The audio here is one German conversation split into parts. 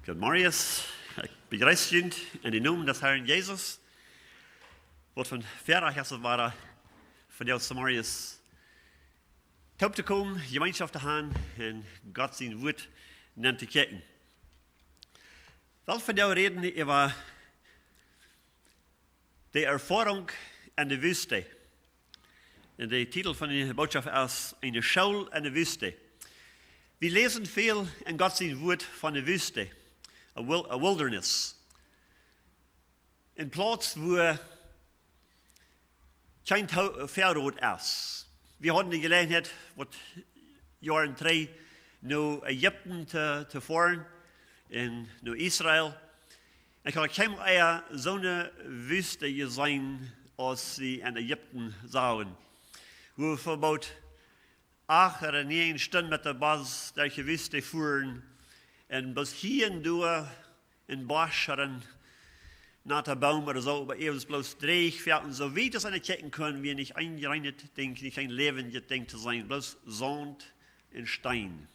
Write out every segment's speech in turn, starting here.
Guten Morgen, ich begrüße jullie in de naam des Herrn Jezus. Wat van verder als het ware van jou Samariërs top te komen, gemeenschap te gaan en God zijn woord naar te kijken. Wel van jou reden over de ervaring in de wüste. En de titel van de boodschap is Eine Schule in de wüste. We lezen veel in God zijn woord van de wüste. A wilderness. Een plaats waar geen veelrood is. We hadden de gelegenheid, wat jaren 3, naar Egypte te varen, en naar Israël. Ik had geen zo'n wüste gezien als ze in Egypte zagen. Hoe we bijvoorbeeld 8 of 9 stunden met de bus door de wüste voeren. En bis hier en door in Bosch en naar de boom oder so, aber eben bloß dreig, und so weit es eine checken können, wir nicht eingereinigt denken, nicht ein Leben gedenkt zu sein, bloß Sand und Stein.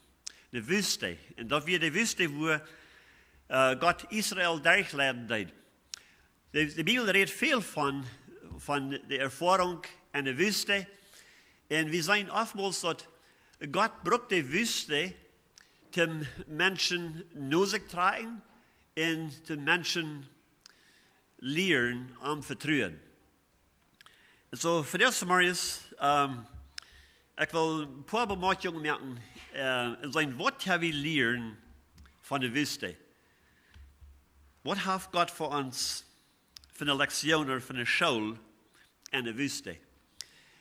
Eine Wüste. Und das wird die Wüste, wo Gott Israel durchleiten hat. Die Bibel redet viel von der Erfahrung in der Wüste. Und wir sehen oftmals, dass Gott braucht die Wüste, den Menschen naar zich tragen en den Menschen leren om vertrouwen. So, voor deze Marius, ik wil een paar bemerkingen maken. Wat hebben we leren van de wüste? Wat heeft God voor ons van de lectionen van de school in de wüste?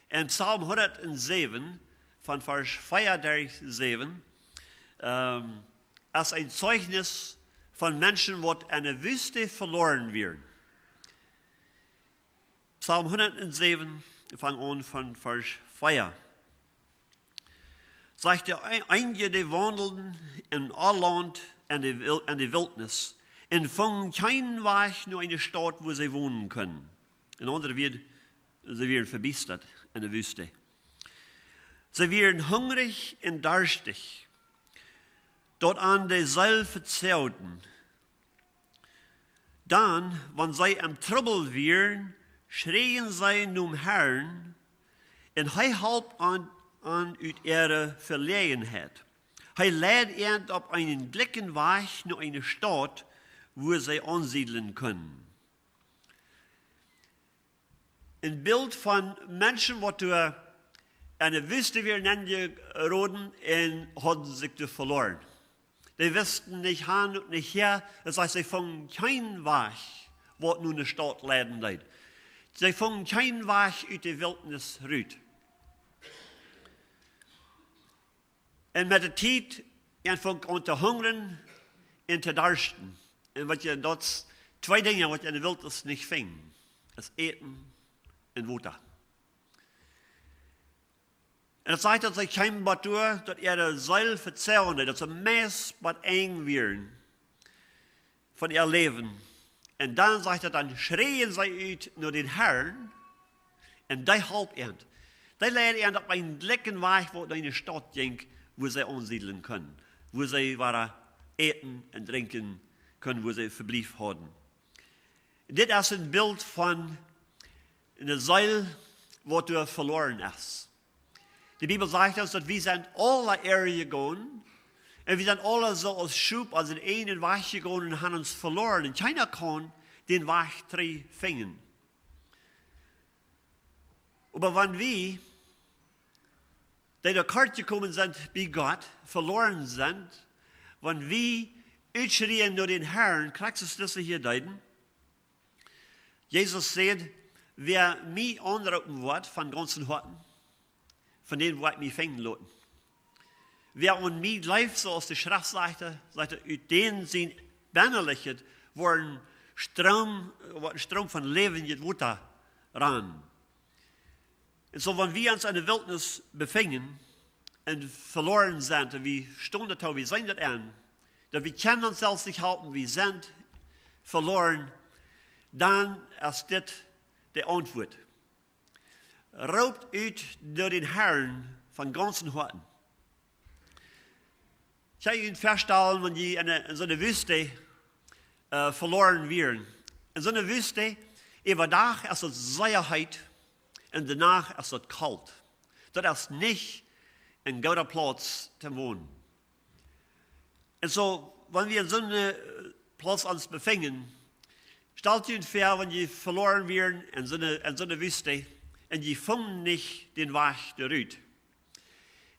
In Psalm 107, van vers 4-7, als een Zeugnis van mensen wat in de wüste verloren werden. Psalm 107, fang an von vers 4. Sagt einige, die wandelten in Alland en de Wildnis en vonden keinen Weg nur eine Stadt, wo sie wohnen können. In andere wird, sie werden verbiestert in der Wüste. Sie werden hungrig und durstig. Dort an de Seil verzehrten. Dann, wenn sie am Trouble wären, schreien sie zum Herrn, und er halb an uit ihre Verlegenheit. Er lädt ihnen auf einen gleichen Weg nach einer Stadt, wo sie ansiedeln können. Ein Bild von Menschen, die durch eine Wüste werden geraten und haben sich verloren. Die wussten nicht hin und nicht her. Das heißt, sie fanden keinen Weg, was nun eine Stadt leiden lässt. Sie fanden keinen Weg aus der Wildnis raus. Und mit der Zeit fanden sie zu hungern und zu dursten. Und was je dort zwei Dinge, was in der Wildnis nicht finden. Das Eten und Wasser. En het zegt dat ze geen bad door, dat ihre Seil verzehren, dat ze meest bad eng werden von ihr Leben. Und dann sagt dann schreien sie uit naar den Herrn, und die helpt ihnen. Die leiden ihnen auf einen gleichen Weg, wo in eine Stadt ging, wo sie ansiedeln können, wo sie eten und trinken können, wo sie Verbleib haben. Dit ist ein Bild von einer Seil, die verloren ist. Die Bibel sagt uns, dass wir sind alle Erde gegangen und wir sind alle so als Schub, als in einen Weg gegangen und haben uns verloren. Und keiner kann den Weg finden. Aber wenn wir, die der Karte gekommen sind bei Gott, verloren sind, wenn wir ausschreien nur den Herrn, kriegst du das hier deuten? Jesus sagt, wer mich anrufen wird von ganzen Herzen, von denen wo ich mich finden lassen. Wer an mich glaubt, so aus der Schrift sagt, aus denen sind Bennerlichkeit, wo ein Strom von Leben geht Wasser ran. Und so, wenn wir uns in der Wildnis befinden und verloren sind, und wir stehen da, wir sehen das an, dass wir können uns selbst nicht halten, wir sind verloren, dann ist das die Antwort. Raubt uit door den Herrn van ganzen Herzen. Ich habe Ihnen feststellen, wenn die in so einer Wüste verloren wären. In so einer Wüste, überdag ist es sehr heiß und danach ist es kalt. Das ist nicht ein guter Platz zu wohnen. Und so, wenn wir in so einem Platz uns befinden, stellt euch vor, wenn die verloren wären in so einer Wüste und die finden nicht den Weg zurück.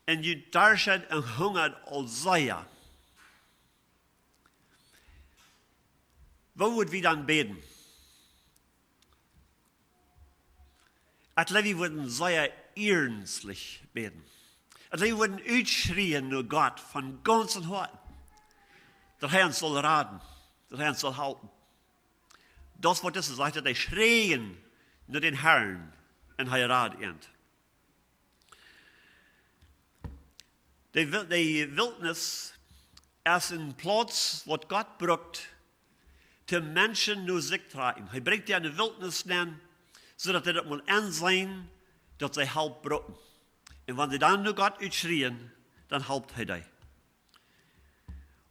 Und die dürsten und hungern als sehr. Wo würden wir dann beten? Wir würden sehr ernstlich beten. Wir würden ausschreien nur Gott von ganzem Herzen. Der Herr soll raten, der Herr soll halten. Das, was das sagt, die schreien nur den Herrn und er ratet. Die Wildnis ist ein Platz, wo Gott braucht, die Menschen nur sich tragen. Er bringt die in die Wildnis nennen, sodass sie das mal ansehen, dass sie Halt brauchen. Und wenn sie dann nur Gott ausschreien, dann helpt er die.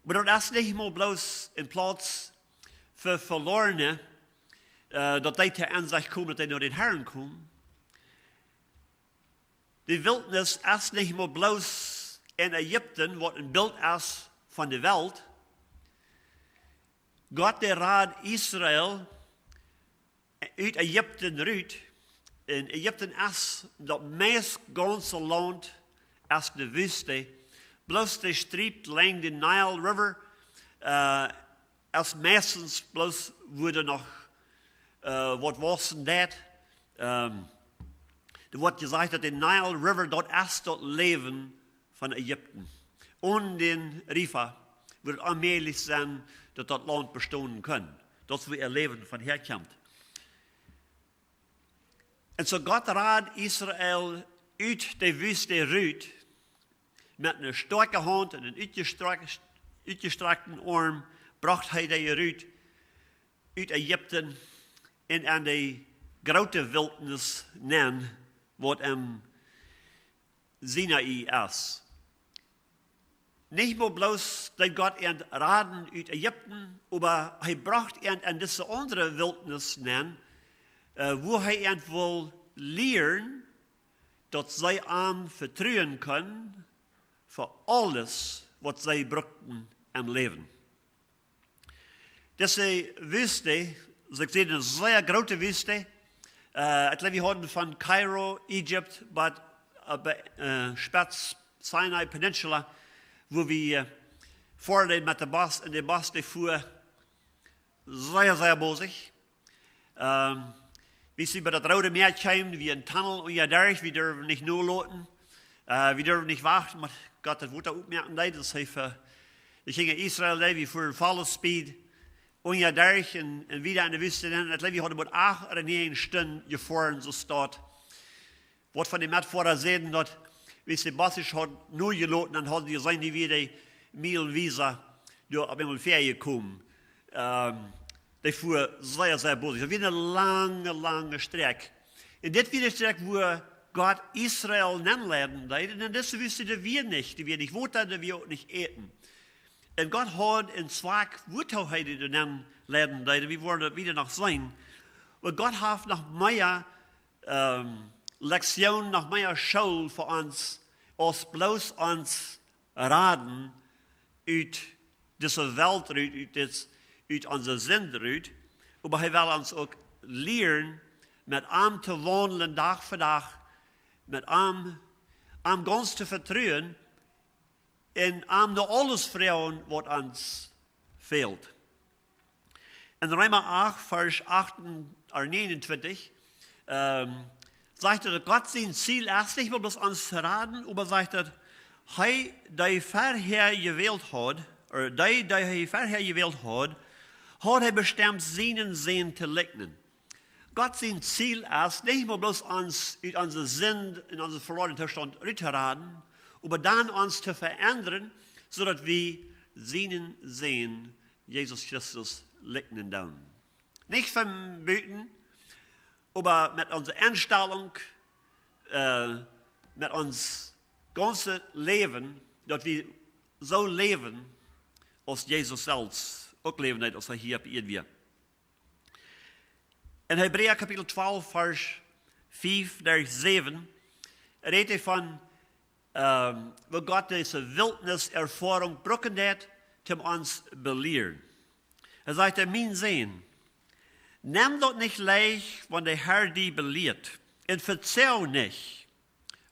Aber das ist nicht mal bloß ein Platz für Verlorene, dass die zur Ansicht kommen, dass sie nur den Herrn kommen. Die Wildnis ist nicht mal bloß in Ägypten, was ein Bild ist von der Welt. Gott der Rat Israel uit Ägypten ruit. In Ägypten ist das meest ganze Land ist de Wüste. Bloß der Striep lang den Nile River ist meistens bloß wurde noch was was denn das? Da wird gesagt, dass der Nile River dort ist das Leben von Ägypten. Und den Rifa wird allmählich sein, dass das Land bestehen kann. Das wird ihr Leben von herkommt. Und so Gott rat Israel uit der Wüste ruut, mit einer starken Hand und einem uitgestreckten Arm, bracht er die ruut uit Ägypten in an die grote Wildnis nennen, wat Sinai ist. Nicht nur bloß, dass Gott ihn raten uit Ägypten, aber er bracht ihn an diese andere Wildnis nennen, wo er ihn will lehren, dass sie ihm vertrauen können für alles, was sie brauchten im Leben. Diese Wüste, ich sehe eine sehr große Wüste, ich glaube, wir haben von Kairo, Ägypten, bis spitz Sinai Peninsula, wo wir vorne mit der Bus in der Bus fuhren, sehr, sehr bosig. Wie sie bei das Rote Meer kamen, wie ein Tunnel und ja durch, wir dürfen nicht nur loten, wir dürfen nicht warten, aber Gott hat Wutter aufmerken, das heißt, ich ging in Israel, wir fuhren voller Speed, und ja durch und wieder in der Wüste, und ich glaube, wir hatten mit 8 oder 9 Stunden gefahren, so dort. Was von den Mitfahrern sehen, dass, wie sie Bassisch hat, nur geloten, dann haben die gesehen, die wieder Mielenvisa, die auf einmal Ferien kommen. Die fuhren sehr, sehr bosig. Das war eine lange, lange Strecke. Und das war die Strecke, wo Gott Israel nennenlernen wollte. Und das wussten wir nicht wohnen, die wir auch nicht eten. Und Gott hat in Zweck, wo er die nennenlernen wollte, wir wollen wieder noch sein. Und Gott hat noch mehr Lektionen, noch mehr Schule für uns, als bloß uns raten, uit diese Welt, uit onze Sinn ruht, aber er will uns auch lehren, mit ihm zu wandeln, Tag für Tag, mit ihm ganz zu vertrauen, und ihm nur alles fragen, was uns fehlt. In Römer 8, Vers 29, sagt er, Gott sein Ziel ist nicht bloß uns zu raten, aber sagt er, hij die vorher gewählt hat, oder die hij vorher gewählt hat er bestimmt seinen Sinn zu legnen. Gott sein Ziel ist, nicht nur bloß uns in unseren Sinn, in unseren verlorenen Zustand rückzuraten, aber dann uns zu verändern, sodass wir seinen Sinn, Jesus Christus, legnen dürfen. Nicht vom Beten, aber mit unserer Einstellung, mit unserem ganzen Leben, dass wir so leven als Jezus zelfs ook leven heeft als hij hier op aarde weer. In Hebreeën kapitel 12 vers 5 naar 7 redt hij van wo Gott deze Wildniserfahrung brücken hat, zum uns belehren. Er sagt, mein Sohn, nimm dort nicht leicht, wenn der Herr dich belehrt, und verzeih nicht,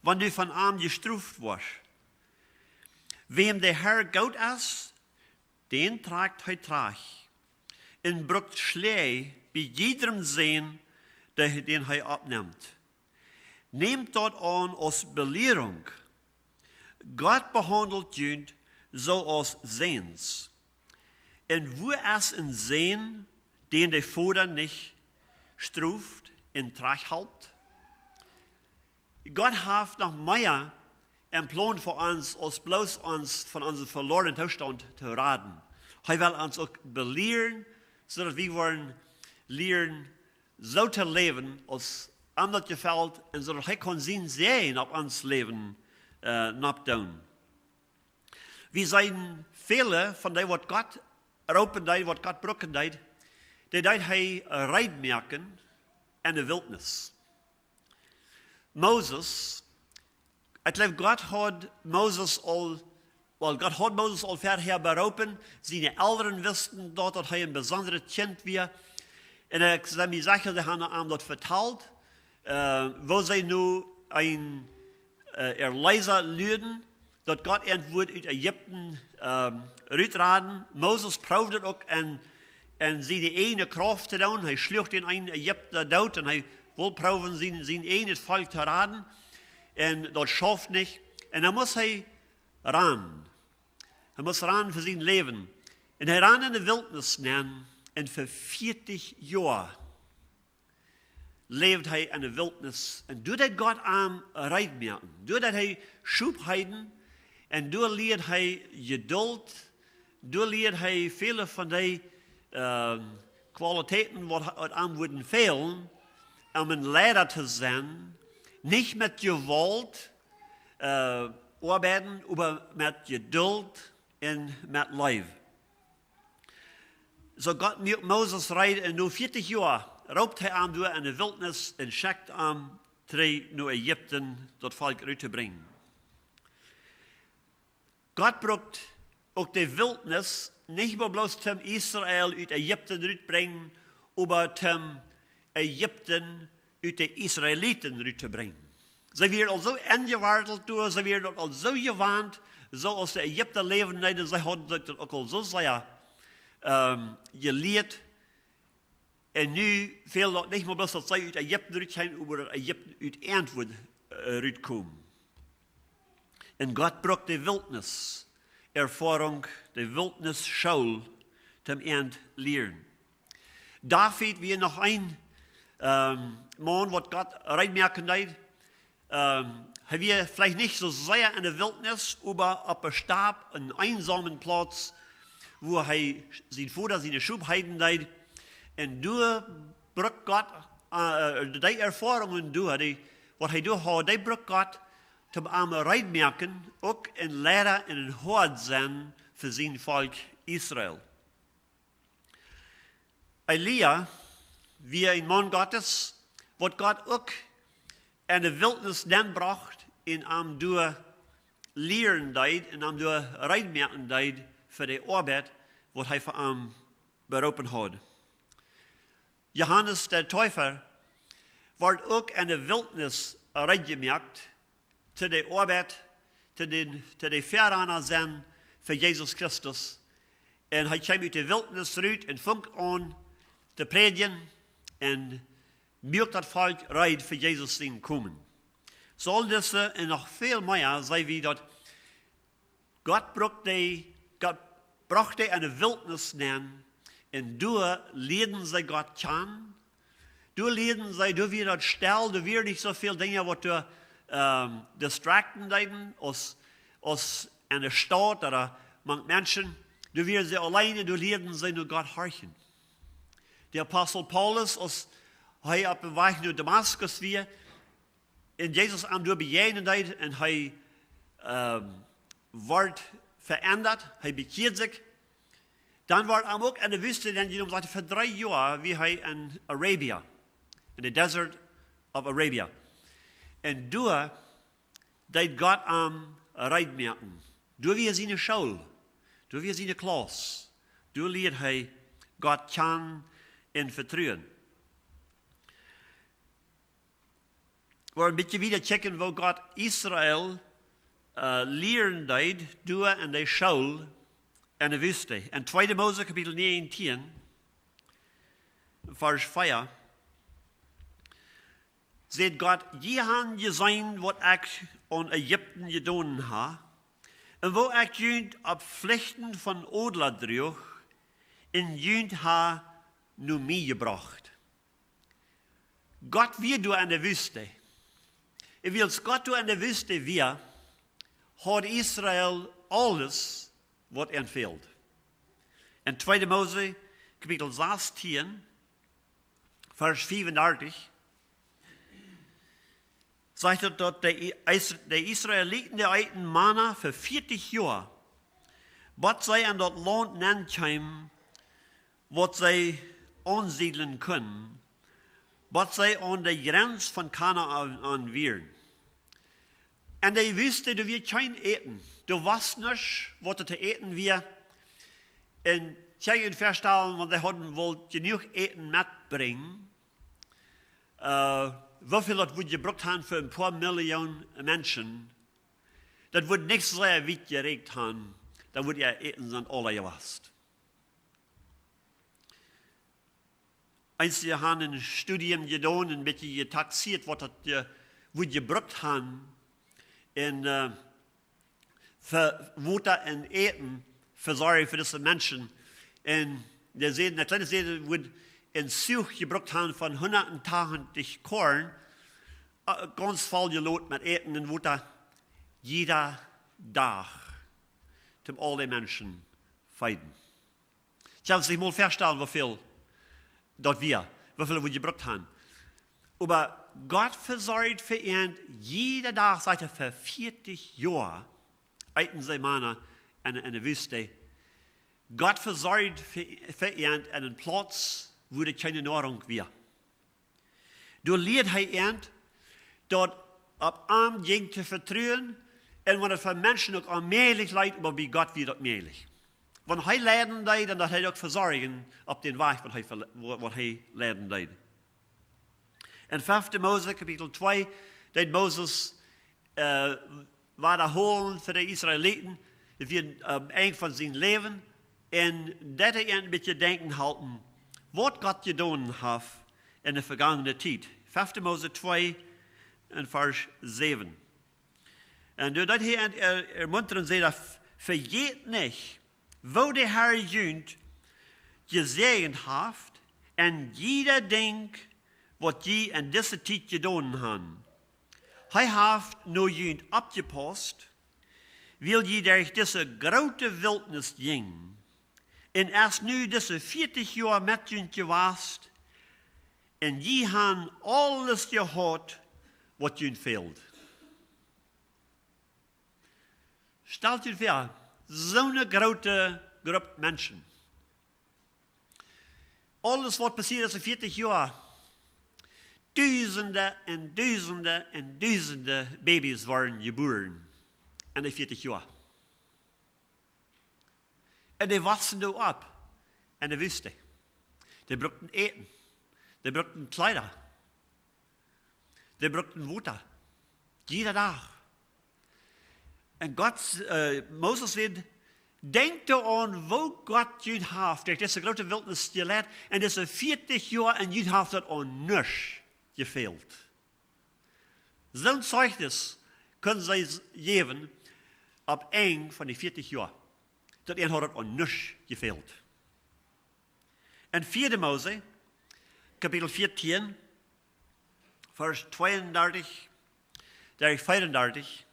wenn du von ihm gestraft wirst. Wem der Herr gut ist, den tragt er trag, und brückt Schläge bei jedem Sehen, den er abnimmt. Nehmt dort an als Belehrung. Gott behandelt jünd so als Sehens. Und wo es ein Sehen, den der Vater nicht struft, in Trag hält? Gott hat noch mehr einen Plan für uns, als bloß uns von unserem verlorenen Zustand zu raten. Er will uns auch belehren, sodass wir wollen lernen, so zu leben, als ihm das gefällt, und sodass er kann sehen auf uns Leben napdoen. Wir zijn viele von dem, was Gott roepen deed, wat Gott brücken deed, die deed hij reitmerken in de wildnis. Moses, ik geloof God had Moses al verder beroepen, zijn ouderen wisten dat hij een bijzondere kind was. En ik zou me zeggen, ze hebben hem dat verteld, wo zij nu een Leser lüden, dat Gott entwoord uit Egypten uitraden. Moses proefde het ook en zijn ene kracht te doen. Hij sloeg den een Egypter dood en hij wil proeven zijn ene volk te raden. En dat schafft niet. En dan moest hij ran. Hij moest ran voor zijn leven. En hij ran in de wildnis nemen en voor 40 jaar leeft hij in de wildnis. En doordat God aan reitmerken, doordat hij schubheiden, en door leert hij geduld, door leert hij vele van die kwaliteiten wat aan worden fehlen, om een leider te zijn, niet met geweld arbeiten, maar met geduld en met lief. Zo God met Moses rijdt en nu 40 jaar roopt hij aan door in de wildnis en schickt aan naar Egypten dat volk uit te brengen. God brukt ook de wildnis niet meer bloos om Israël uit Egypten uitbrengen, maar om Egypten uit de Israëlieten uit te brengen. Ze werden al zo ingeworteld door, ze werden al zo gewaand, zoals de Egypten leven, en ze hadden dat ook al zo zeer geleerd. En nu veel dat niet meer bloos dat zij uit Egypten uitgaan, maar dat Egypten uit antwoord uitkomen. En God brukt de Wildniserfahrung, de Wildnisschule, zum End leren. David, wie nog een man, wat God reinmerken deed, hij was vielleicht nicht so sehr in der Wildnis, aber op een Stab, een einsamen Platz, wo hij zijn Vater, seine Schubheiten deed. En door brukt God, die Erfahrungen door, wat hij door had, die brukt God, zum arme reinmerken, ook een leider en een hoord zijn voor zijn volk Israël. Elia, wie een man Gottes, wat God ook in de wildnis dan bracht, en am door leren deed, en am door reinmerken deed, voor de arbeid, wat hij voor hem beroepen had. Johannes der Täufer wordt ook in de wildnis reingemerkt, te de arbeid, te de verraner zijn voor Jezus Christus. En hij kwam uit de wildnis eruit en ving aan te predigen en merkt dat volk rijdt voor Jezus zien komen. Zo al deze en nog veel meer zijn we dat God bracht die in de wildnis nemen en door leerden zij God kennen. Door leerden zij, door weer dat stel, door weer niet zoveel dingen wat door distracten deiden, als in de stad oder manche Menschen, door weer ze alleine, door leerden zij naar God horchen. De apostel Paulus, als hij op een weg naar Damascus weer, en Jezus aan door bejenen deed, en hij wordt verändert, er bekehrt sich. Dann war er auch in der Wüste, denn die sagte, für 3 Jahre wie er in Arabia, in the desert of Arabia. Und da, deed Gott am Reitmerken. Da wie seine Schule, da wie seine Klasse, da lehrt er Gott kennen und vertrauen. Wir ein bisschen wieder checken, wo Gott Israel lehren deed, da in der Schule in der Wüste. In 2. Mose, Kapitel 19, Vers 4, sagt Gott, je han gesehen, was ich an Ägypten getan habe, und wo ich jünd op Pflichten von Odler droeg, in jünd ha nu mij gebracht. Gott wir du in der Wüste. Wils Gott du in der Wüste wir, hat Israel alles, was fehlt. In 2. Mose, Kapitel 16, Vers 35, sagt er dort, der Israeliten, der alten Manna für 40 Jahre, was sie an das Land nennen, was sie ansiedeln können, was sie an der Grenze von Kanaan wären. Und die wüsste, du wirst kein eten. Du weißt nicht, was du zu eten wir. Und ich kann feststellen, wenn sie hatten wohl genug Eten mitbringen, wie viel das wird gebraucht haben für ein paar Millionen Menschen, das wird nicht sehr weit geregt haben, da wird ja Eten sind alle gewasst. Einzelne haben ein Studium getan, ein bisschen getaxiert, was das wird gebraucht haben, für Wasser und Eten versorgen für diese Menschen. Und der kleine See wird in Such gebraucht haben von 180 Korn, ganz voll gelot mit Eten und Wasser, jeder Tag, um alle Menschen feiden. Ich habe sich mal feststellen, wie viel dort wie viel wir gebraucht haben. Aber Gott versorgt für ihn jeden Tag, seit er für 40 Jahre, alten sie Männer in der Wüste. Gott versorgt für ihn einen Platz, wo es keine Nahrung wäre. Du lehrt ihn, dort ab Arm ging zu vertrauen, und wenn es für Menschen auch allmählich leid, aber bei Gott wird es mählich. Wenn er leiden leid, dann hat er auch versorgen auf den Weg, was er leiden leid. In 5. Mose, Kapitel 2, den Moses war da holen für die Israeliten, wir eng von seinem Leben, und das ein bisschen denken halten, was Gott getan hat in der vergangenen Zeit. 5. Mose 2, in Vers 7. Und dort hier ermuntern sie, vergeht nicht, wo der Herr jünt, gesegnet hat, und jeder Ding, was je in dieser Zeit getan haben. Er hat nur jünt abgepasst, weil je durch diese große Wildnis ging, und erst nu diese 40 Jahre mit jünt gewast, und je haben alles gehört, was jünt fehlt. Stellt euch vor, so eine große Gruppe Menschen. Alles, was passiert ist in 40 Jahren, Duizenden en duizenden en duizenden Babys waren geboren in de 40 Jahren. En die wachsen da ab in der Wüste. Die brauchten Eten, die brauchten Kleider, die brauchten Wasser, jeder Tag. Und Moses sagt, denk daran, wo Gott jüd hat, durch diese große Wildnis gelehrt, und diese 40 Jahre und jüd hat das an nichts gefehlt. So ein Zeugnis können sie geben, ab eng von den 40 Jahren. Das ihnen hat an nichts gefehlt. In 4. Mose, Kapitel 14, Vers 32, 34,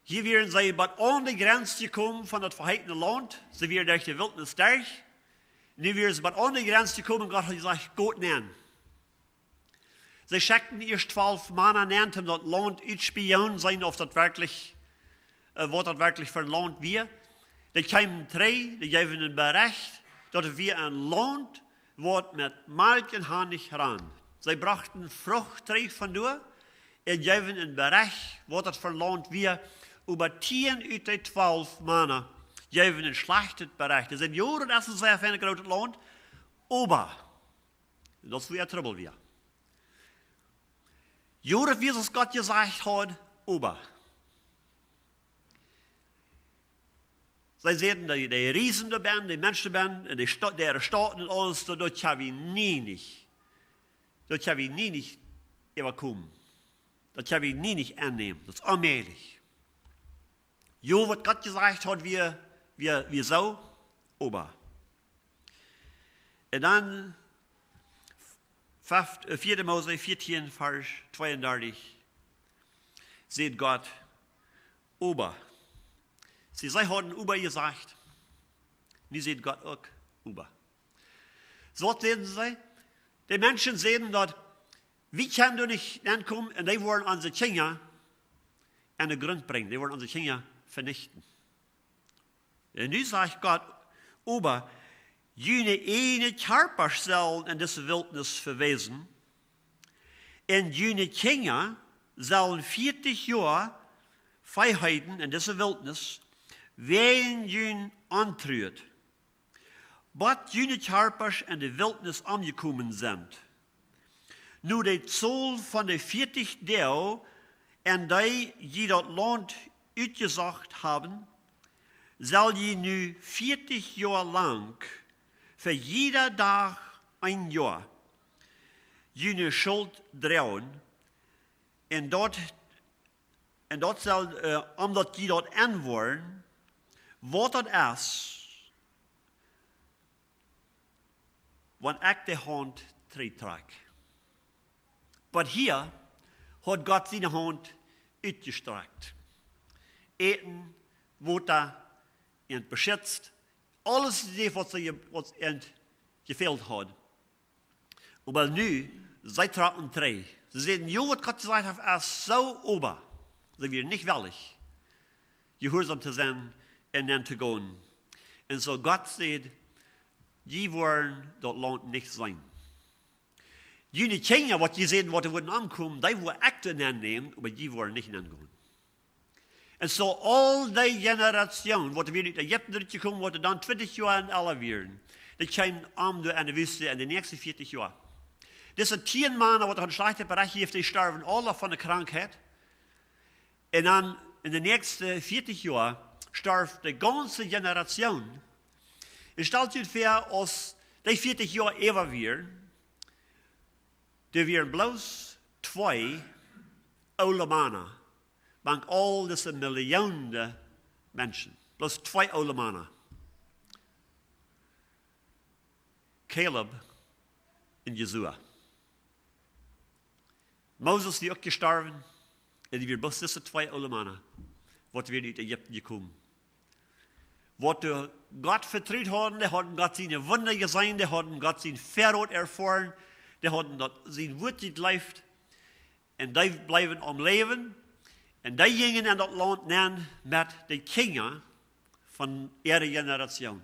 hier werden sie bis an die Grenze gekommen von das verheißene Land. Sie werden durch die Wildnis durch. Nu werden sie bis an die Grenze gekommen und Gott hat gesagt, Gott nennen. Sie schickten erst 12 Männer, nannten das Land Spion sein, ob das wirklich, was das wirklich für ein Land wir. Die kamen drei, die gaben einen Bericht, dass wir ein Land, was mit Milch und Honig ran. Sie brachten Frucht von nur und gaben einen Bericht, was das für ein Land wir. Über 10 uit die 12 Männer gaben einen schlechten Bericht. Sie sind Jahre, das ist sehr ein großes Land, aber das ist wie ein Trouble wir. Jahre, wie es Gott gesagt hat, aber. Sie sehen, die Riesen da sind, die Menschen da sind, die Staaten und alles, dort kann wir nie nicht überkommen. Das kann wir nie nicht annehmen. Das ist allmählich. Jo, was Gott gesagt hat, wir so, aber. Und dann 4. Mose 14, Vers 32, sieht Gott, aber. Sie haben über gesagt, nie sieht Gott auch über. So sehen sie, die Menschen sehen dort, wie kann du nicht ankommen, und die wollen unsere Kinder an den Grund bringen, die wollen unsere Kinder vernichten. Und nu sagt Gott, aber jene eine Körper sollen in diese Wildnis verwesen, und jene Kinder sollen 40 Jahre Freiheiten in dieser Wildnis, wen jün antrüht. But jene Körper in der Wildnis angekommen sind. Nur die Zahl von den 40 Deo, und die das Land uitgesagt haben, soll je nu 40 Jahre lang, für jeder Tag ein Jahr, jene Schuld drehen, und dort soll, omdat die dort anwollen, wat dat is, wanneer ik de hand trek. Maar hier hat Gott seine Hand uitgestreckt. Eten, Water und beschützt. Alles, was gefehlt hat. Aber nu, sie traten drei. Sie sehen, jo, was Gott gesagt hat, ist so ober. Sie werden nicht willig, gehorsam zu sein und dann zu gehen. Und so Gott sagt, die wollen das Land nicht sein. Die Kinder, was die sehen, was würden ankommen, die wollen Akten annehmen, aber die wollen nicht angehen. Und so all die Generationen, was wir in Ägypten durchgekommen, was dann 20 Jahre alle werden, die kamen an der Wüste in den nächsten 40 Jahren. Diese 10 Männer, die einen schlechten Bereich haben, die sterben alle von der Krankheit. Und dann in den nächsten 40 Jahren stirbt die ganze Generation. Und stellt sich vor, als die 40 Jahre ewig werden, die wären bloß 2 oude Männer. Bank all diese Millionen Menschen. Bloß 2 oude Männer. Caleb und Jesua. Moses, die auch gestorben, und die wir bloß diese 2 oude Männer, was wir in Ägypten gekommen. Was Gott vertritt haben, die hatten Gott seine Wunder gesehen, die hatten Gott sein Verrat erfahren, die hatten sein Wort gelebt, und die bleiben am Leben, und die gingen in das Land nennen mit den Kindern von ihrer Generation.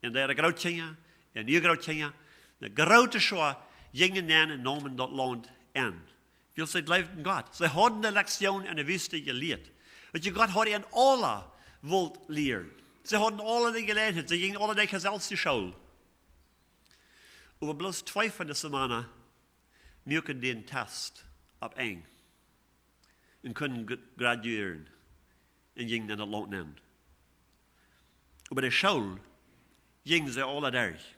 Und ihre Großkinder, und ihre Großkinder, die große Schar gingen nennen und nahmen das Land an. Weil sie lebten Gott. Sie hatten die Lektion in der Wüste gelehrt. Und Gott hat ihnen alle Welt lehren. Sie hatten alle die gelernt, sie gingen alle die gesellte Schule. Aber bloß 2 von diesen Männern mögen den Test ab eng und können graduieren und gingen in das Land nennen. Aber die Schule gingen sie alle durch.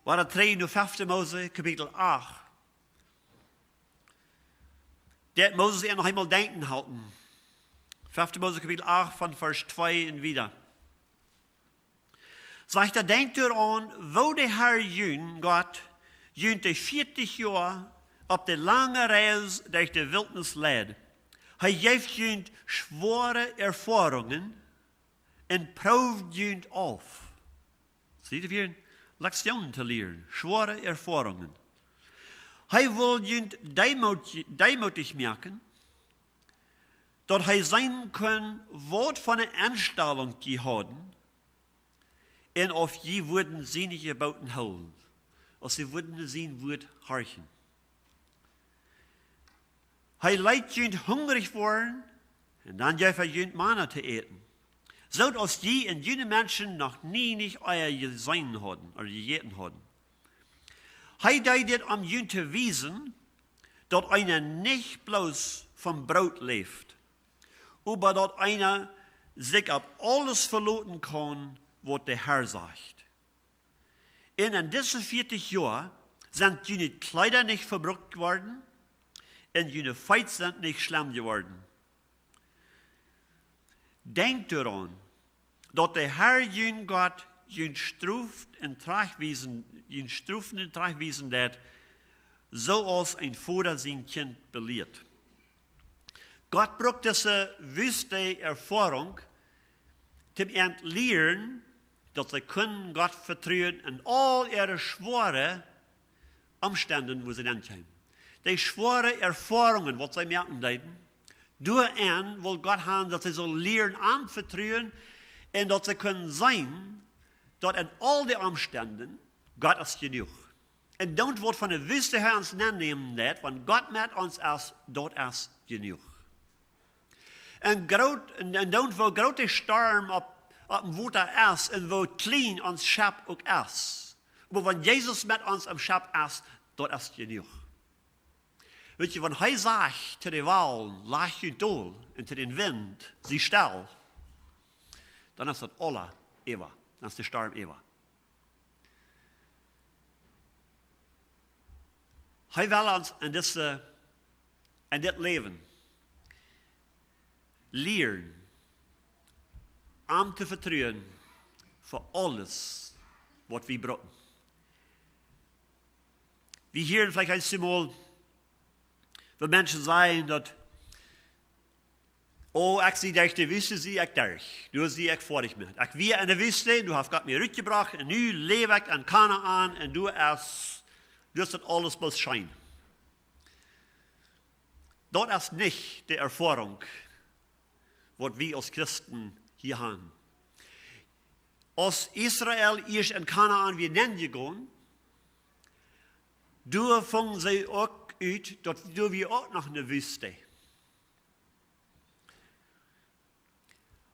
Wir haben 3 in 5. Mose, Kapitel 8. Der hat Moses noch einmal denken halten. 5. Mose, Kapitel 8, von Vers 2 und wieder. Sagt denkt an, wo der Herr jün, Gott, jün die 40 Jahre auf der lange Reise durch die Wildnis led. Er geeft jün schwere Erfahrungen und prüft jün auf. Seht ihr? Lektionen te leren, schwere Erfahrungen. Hij wil je deemoedig maken, dat hij zijn kan wat van een aanstelling gehouden en of je worden zien gebauten houden, als ze worden zien wordt harchen. Hij leidt je hungrig worden en dan geeft hij je manna te eten. Zoals je en jene mensen nog niet eier gezien hadden, of gegeten hadden. Hij deed dit om je te wijzen, dat einer niet bloos van brood leeft, maar dat einer zich op alles verlaten kan, wat de Herr zegt. En in deze 40 jaar zijn jullie Kleider niet verbruikt geworden en jullie Feit sind nicht schlimm geworden. Denk eraan dat de Herr jullie Gott jullie struft en terugwijzen dat, zoals een vader zijn kind beleert. Gott braucht diese wüste Erfahrung, um zu lernen, dass sie können Gott vertrauen in all ihre schweren Umständen, wo sie ankommen. Die schweren Erfahrungen, was sie merken leiden, durch will Gott haben, dass sie so lernen anvertrauen und dass sie können sein, dass in all die Umständen Gott ist genug. Und don't wordt von der Wüste her uns nehmen, wenn Gott mit uns ist, dort ist genug. En dan wo grote storm op dem Water is, en wo klein ons schap ook is. Maar wanneer Jezus met ons am schap is, dat is genoeg. Weet je, wanneer hij zegt te de wal, laat je dol, en te den wind, zie stil, dan is dat alle eeuwig. Dan is de storm eeuwig. Hij wil ons in dit leven leren om te vertrouwen voor alles wat we brauchen. We hören vielleicht einmal, wenn Menschen sagen, dass, oh, ich zie dich, de Wüste zie ik daar. Du zie ik voor dich met. Ik weer in de Wüste, du hast Gott mir uitgebracht, en nu leef ik in Kanaan, en du hast dat alles bloß Schein. Dat is niet de Erfahrung, wat wir als Christen hier haben. Als Israel eerst in Kanaan weer neergegaan, door vangen ze ook uit dat we ook nog een Wüste.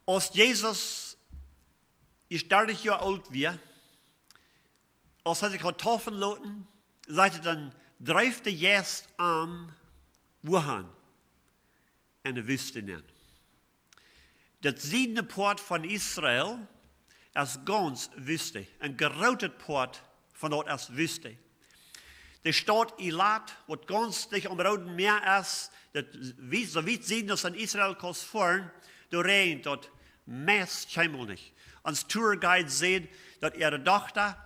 Als Jezus is 30 jaar oud weer, als hij zich had taufen laten, zei hij dan, drijft de juist aan woehan in de Wüste neer. Dat ziedende poort van Israël is ganz Wüste. Een grote poort van dat is Wüste. De stad Eilat, wat ganz dicht am Roten Meer is, dat zo weit zien als in Israël kost voren, door regent dat meest helemaal niet. Ons tourguide zei dat ihre dochter,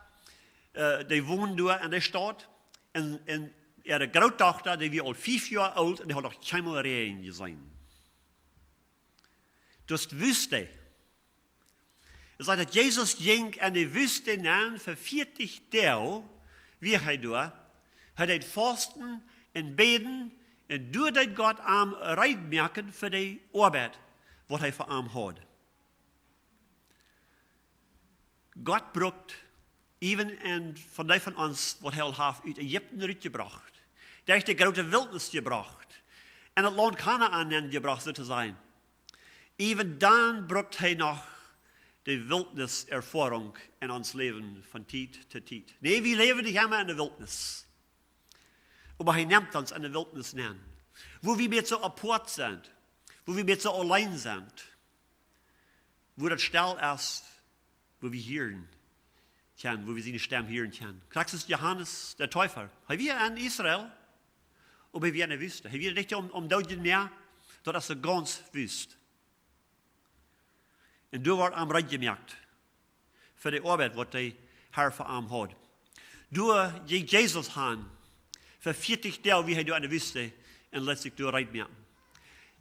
die woont door in de stad, en ihre grootdochter, die was al 5 jaar oud, en die had nog helemaal regen gezien. Dus de Wüste. Het zegt dat Jezus ging in de Wüste neer voor 40 dagen, wie hij door. Hij deed vasten en beden, en door dat God aan rijdt merken voor de arbeid, wat hij voor hem had. God brukt even en van ons, wat hij al heeft uit Egypte uitgebracht. Daar heeft de grote wildnis gebracht. En het land Kanaan gebracht, zo te zijn. Even dan brukt hij nog de wildniservaring in ons leven van tijd tot tijd. Nee, we leven niet helemaal in de wildnis. Maar hij neemt ons in de wildnis neer. Wo we met zo apart zijn. Wo we met zo alleen zijn. Wo dat stil is, wo we hören können, wo wir seine Stimme hören können. Kraxis Johannes, der Täufer. Hij weer in Israël, aber wir in der Wüste. Hij weer nicht om Duitsland meer, dat is ganz wüst. En door wordt aan rad gemerkt. Voor de arbeid wat de Herr voor hem had. Door je Jezus gaan. Voor 40 dagen wie hij door in de Wüste. En laat zich door rad merken.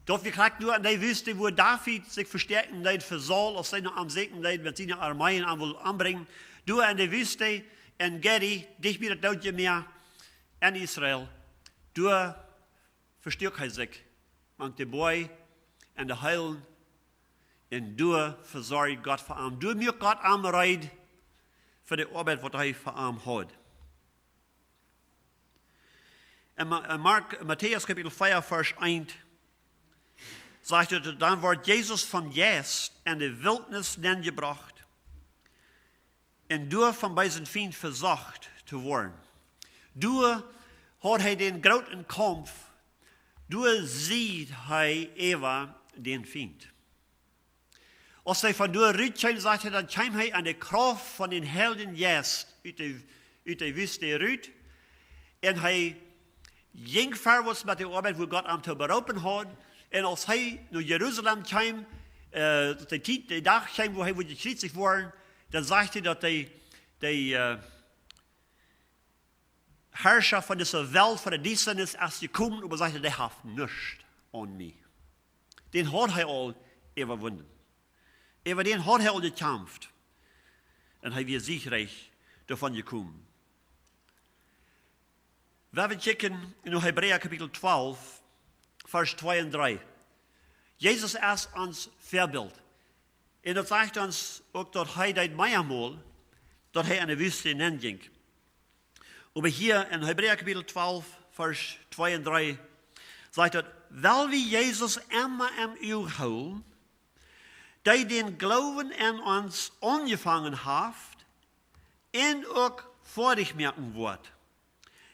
Dat we krijgen door in de Wüste, wo David zich versterken deed voor Saul. Als hij nog am Segen deed, met zijn armeeën aan wil aanbrengen. Door in de Wüste en Gedi, dich wieder dood je meer en Israël. Du verstuurt hij zich, want de boy en de heilen, en du verzorgt God voor hem. Du moet God aanbereid voor de arbeid wat hij voor hem had. En Matthäus kapitel 4, vers 1, sagt er, dann wordt Jezus van Jes en de wildnis gebracht, en door van bij zijn vriend verzocht te worden. Door had hij den groten kamp, door ziet hij Eva den vriend. Als hij van door Ruud zegt hij, dan kwam hij aan de kracht van den helden Jes uit de wüste Ruud, en hij ging verwaarts met de arbeid waar God hem te beroepen had. En als hij naar Jeruzalem kwam, de dag kwam waar hij wordt gekruisigd worden, dan zegt hij dat de herrscher van deze welt, van de duisternis, als je komt, maar zegt hij, die heeft niets aan mij. Den had hij al overwonnen. Over den had hij al gekämpft. En hij weer siegreich davon gekommen. Wenn wir kijken in Hebräer kapitel 12, vers 2 en 3. Jezus is ons voorbeeld. En dat zegt ons ook dat hij dat meermaal, dat hij in de wüste ging. Aber hier in Hebräer kapitel 12, vers 2 en 3, zegt dat, weil wir Jesus immer im Auge houden, die den Glauben in uns angefangen heeft, en ook fertig merken wordt.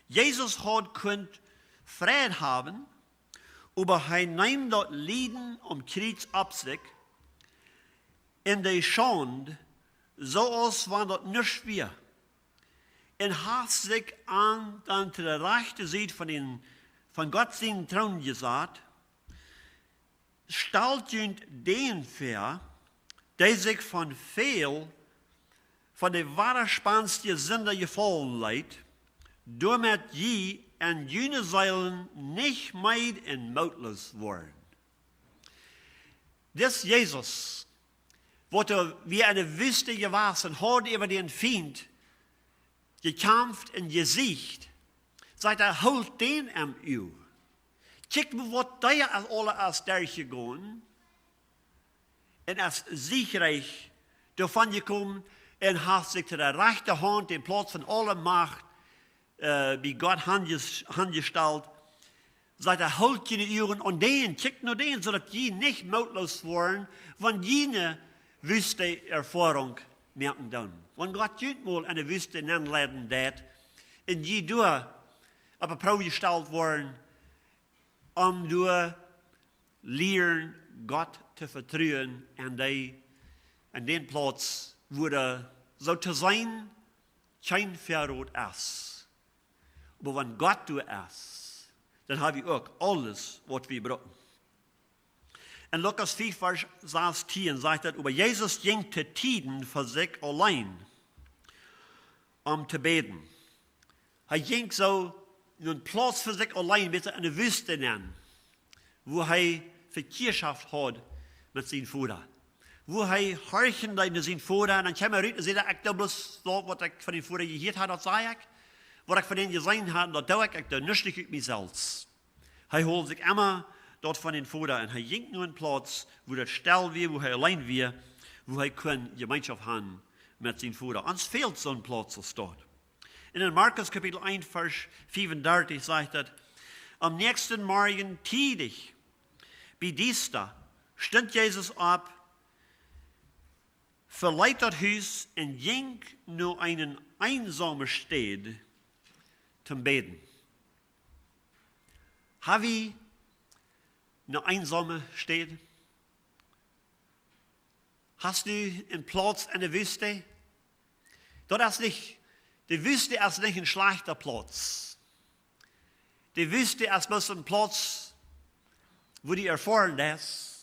Jesus had kunt vrede haben, aber hij neemt dat lijden om Kreuz op zich, en de schande, zoals wanneer dat niets weer. En heeft zich aan dan te de rechte zijde van God zijn troon gezet, stelt junt den voor, die zich van veel van de wederspanste zinder gevallen leidt, door met je en jene zeilen niet meid en moutlos worden. Dit Jezus, wat wie in de wüste gewassen had over den Feind, gekämpft en gesiegt, sagt holt den am u. Kijk me wat die alle als durchgegaan, en als siegreich davon gekommen, en heeft zich te de rechterhand in plaats van alle macht bij God handgesteld, sagt holt je uren aan den, kijk naar den, zodat je niet moutlos worden, van jene wüste ervaring merken dan. Want God junt mal in de wüste aanleiden dat, en je door op een proef gesteld worden, om door leren God te vertrouwen en den plaats waar zo te zijn geen verrood is. Maar wanneer God doet is, dan hebben we ook alles wat we brauchen. En Lukas 4, vers 16 zegt dat, aber Jesus ging te tiden voor zich alleen, om te beten. Hij ging zo in een plaats voor zich alleen, beetje in de wüste aan, waar hij verkeerschaft had met zijn vader. Waar hij harkende naar zijn vader, en dan kwam hij uit en zei, ik doe bloos wat ik van den vader gehoord had, dat zei ik. Wat ik van den gezien had, dat doe ik doe niets uit mezelf. Hij holt zich immer dort van den vader, en hij ging naar een plaats, waar het stil weer, waar hij alleen weer, waar hij kon gemeenschap hebben met zijn vader. Ons fehlt zo'n plaats als dat. En in Markus kapitel 1, vers 35 zegt dat, am nächsten Morgen tidig, bij Dienstag, stond Jezus op, verliet dat huis en ging naar een eenzame stad te beten. Heb je een eenzame stad? Hast du een plaats in de wüste? Dat is niet, de wüste is niet een slechte plaats. De wüste is best een plaats waar die ervaren is,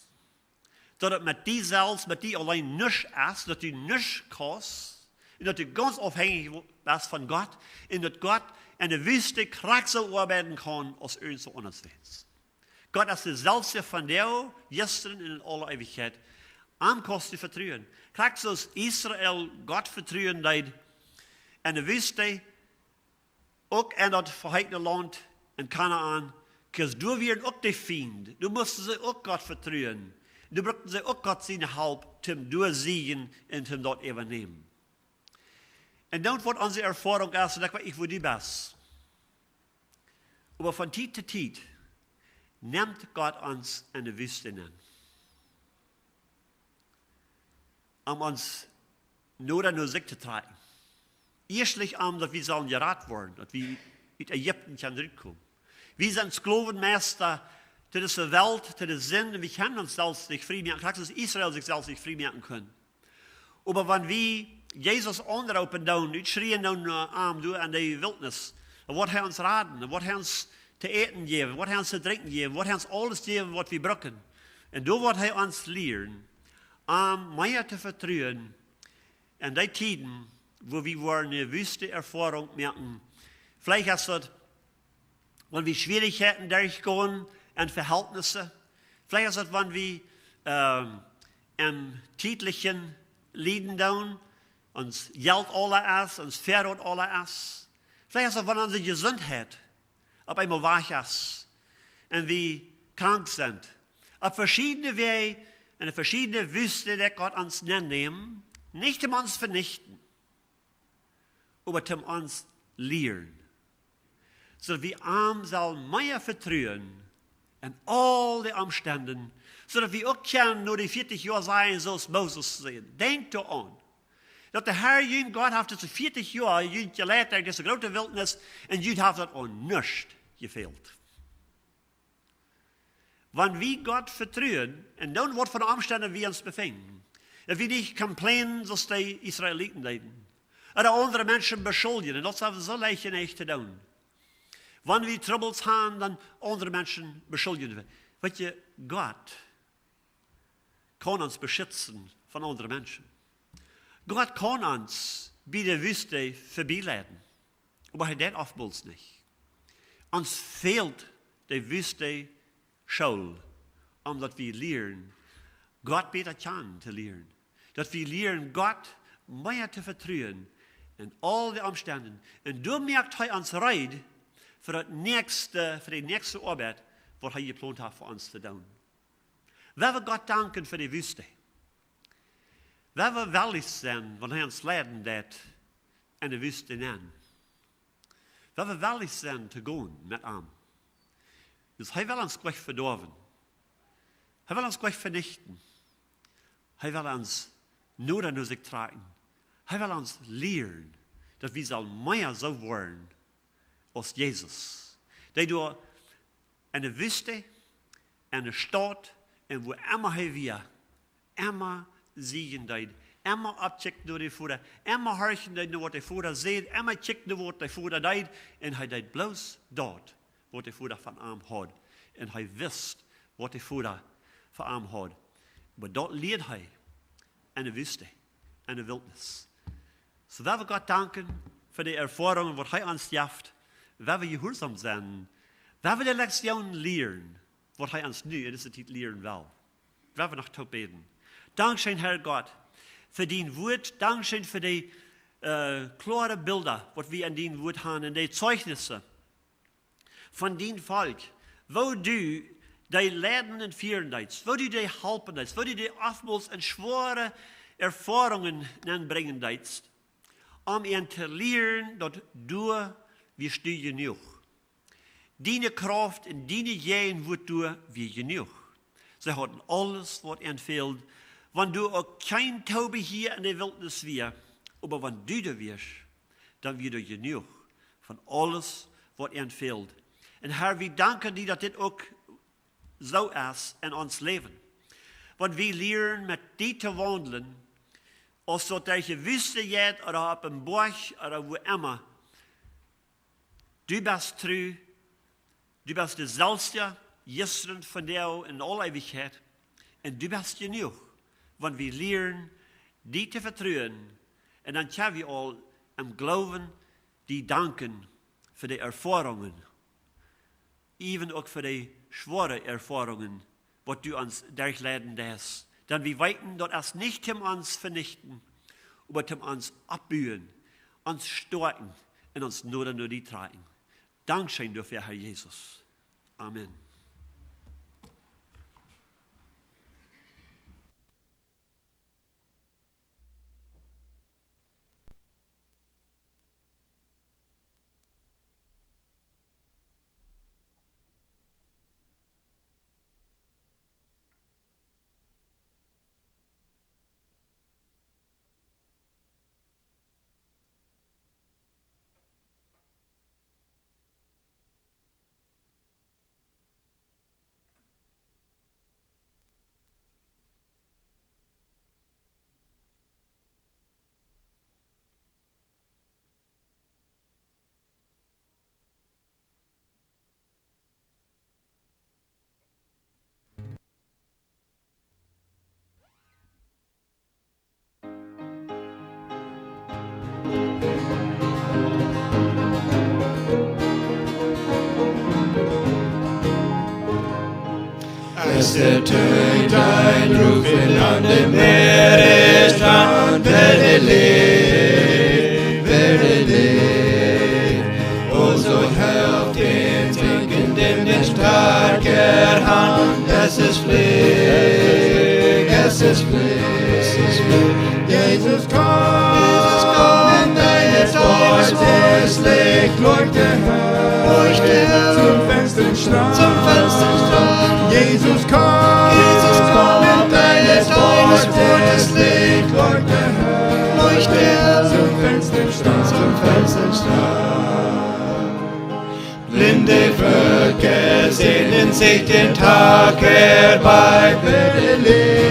dat het met die zelfs, met die alleen niets is, dat die niets kost, en dat je ganz afhankelijk bent van God, en dat God in de wüste kracht zo arbeiden kan als ons zo ondersteund. God is dezelfde van jou, gisteren en in alle eeuwigheid. Aan kost te vertrouwen. Kracht zoals Israël God vertrouwen deed in de Wüste, ook in dat verheigene Land in Kanaan, because du werden ook de Fiend. Du mussten sie ook Gott vertrauen. Du brauchten sie auch Gott seine Halb, zum durchsiegen und zum dort übernehmen. Und dann wird unsere Erfahrung erst, und ich wo die best. Aber von Zeit zu Zeit nimmt Gott uns in die Wüste an, uns nur sich zu tragen. Erstlich dass wir sollen gerat worden, dass wir mit Ägypten zurückkommen. Wir sind Sklavenmeister zu dieser Welt, zu der Sinn, und wir können uns selbst nicht frei machen, dass Israel sich selbst nicht frei machen können. Aber wenn wir Jesus anrufen, schreien an die Wildnis, wat hij ons raden, wat hij ons te eten geven, wat hij ons te drinken geven, wat hij ons alles geven wat we brauchen. En door wat hij ons leren, meer te vertrouwen. En die tijden, wo wir eine wüste Erfahrung merken, vielleicht ist das, wenn wir Schwierigkeiten durchgehen und Verhältnisse, vielleicht ist das, wenn wir im täglichen Leben tun, uns Geld alle ist, uns Verrat alle ist. Vielleicht ist das, wenn unsere Gesundheit auf einmal wach ist und wir krank sind. Auf verschiedene Wege, in verschiedene Wüste, die Gott uns nehmen, nicht um uns vernichten, aber um uns lehren. So wir sollen mehr vertrauen in all die Umständen, so dass wir auch können nur die 40 Jahre sein, so als Moses sehen. Denkt daran, dass der Herr jün Gott hat diese 40 Jahre jün gelehrt, diese große Wildnis, und jün hat das auch nicht gefehlt. Wenn wir Gott vertrauen, und dann wird von den Umständen wir uns befinden, dass wir nicht complainen, so die Israeliten leiden, oder andere Menschen beschuldigen, und das haben wir so leicht nicht zu tun. Wenn wir Troubles haben, dann andere Menschen beschuldigen wir. Weißt du, Gott kann uns beschützen von anderen Menschen. Gott kann uns bei der Wüste vorbeileiten. Aber er tut oftmals nicht. Uns fehlt die Wüste Schule, dass wir lernen, Gott besser kennen zu lernen. Dass wir lernen, Gott mehr zu vertrauen in all die Umständen. Und du merkst er uns reid für die nächste Arbeit, was er geplant hat für uns zu tun. Wir wollen Gott danken für die Wüste. Wir wollen willig sein, wenn er uns leiden wird, in die Wüste hinein. Wir wollen willig sein, zu gehen mit ihm. Dus er will uns gleich verdorben. Er will uns gleich vernichten. Er will uns nur sich tragen. Er will uns lehren, dass wir sollen mehr so werden als Jesus. Der durch eine Wüste, eine Stadt, und wo immer er wir, immer siegen deit, immer abchecken durch die Futter, immer horchen durch was der Futter sieht, immer checken was der Futter deit, und er deit bloß dort, was der Futter von ihm hat. Und er wisst, was der Futter von ihm hat. Aber dort lehrt er eine Wüste, eine Wildnis. So wir wollen Gott danken für die Erfahrungen, was er uns gibt. Wir wollen gehorsam sein. Wir wollen die Lektionen lernen, was er uns nu in dieser Zeit lehren will. Wir wollen noch tot beten. Dankeschön, Herr Gott, für dein Wort. Dankeschön für die klare Bilder, was wir in dein Wort haben, und die Zeugnisse von dein Volk, wo du die Leiden und Führen deitst, wo du die helfen deitst, wo du die oftmals in schwere Erfahrungen bringen deitst, ihnen zu lernen, dass du wirst du genug. Deine Kraft und deine Gehen wird du wie genug. Sie hatten alles, was ihnen fehlt. Wenn du auch kein Taube hier in der Wildnis wärst, aber wenn du da wirst, dann wird du genug von alles, was ihnen fehlt. Und Herr, wir danken dir, dass das auch so ist in uns Leben. Wenn wir lernen, mit dir zu wandeln, als dort welche Wüste geht oder auf dem Berg oder wo immer, du bist treu, du bist der Selbste, gestern von dir in aller Ewigkeit, und du bist genug, wenn wir lernen, dir zu vertrauen, und dann können wir all im Glauben dir danken für die Erfahrungen, even auch für die schweren Erfahrungen, was du uns durchleiden lässt. Denn wir weiten, dass es nicht uns vernichten, aber uns abbühen, uns stärken und uns nur die tragen. Dankeschön dafür, Herr Jesus. Amen. Es ertönt ein Rufen an dem Meeresstrand, werde leer. O so helft den Sinkenden in starker Hand. Es ist Pflicht, es ist Pflicht. Jesus komm, deines Tages Licht leuchte hell, zum Fensterstrand. Jesus komm, deines Wortes Licht leuchte hell, zum Fensterstrand. Blinde Völker sehnen sich den Tag herbei, werde Licht,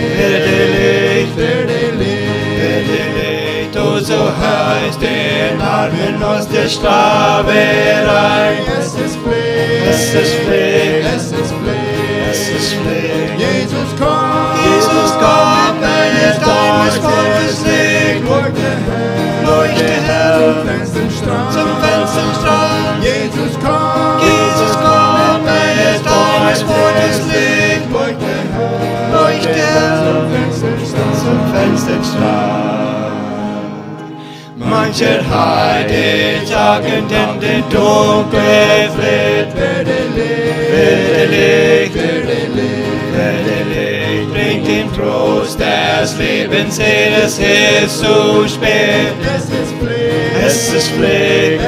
o so heißt den Armen aus der Sklaverei. Es ist Pflicht, Jesus komm, deines Volkes Licht leuchte hell, zum Fensterstrand. Jesus komm, deines Volkes Licht leuchte hell, zum Fensterstrand. Mancher Heide sagend in den Dunkel flieht, werde Licht, bringt den Trost des Lebens, es ist zu spät. Es ist Pflicht,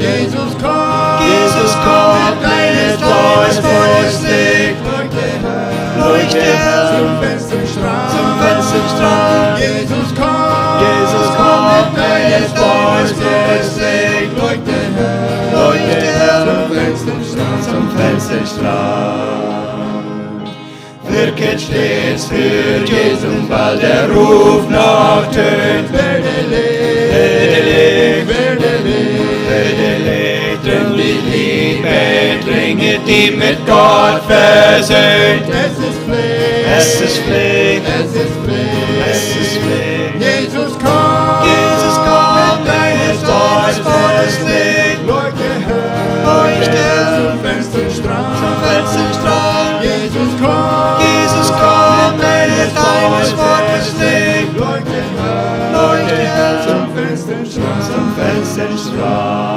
Jesus komm, deines Volkes Licht leuchte hell, zum Fensterstrand. Jesus komm, deines Volkes Licht leuchte hell, zum Fensterstrand. Wirket stets für Jesus, weil der Ruf noch tönt. Werde Licht, denn die Liebe dringet, die mit Gott versöhnt. Es ist Pflicht, Jesus komm, deines Volkes Licht leuchte hell, zum Fensterstrand. Jesus komm, deines Volkes Licht leuchte hell, zum Fensterstrand.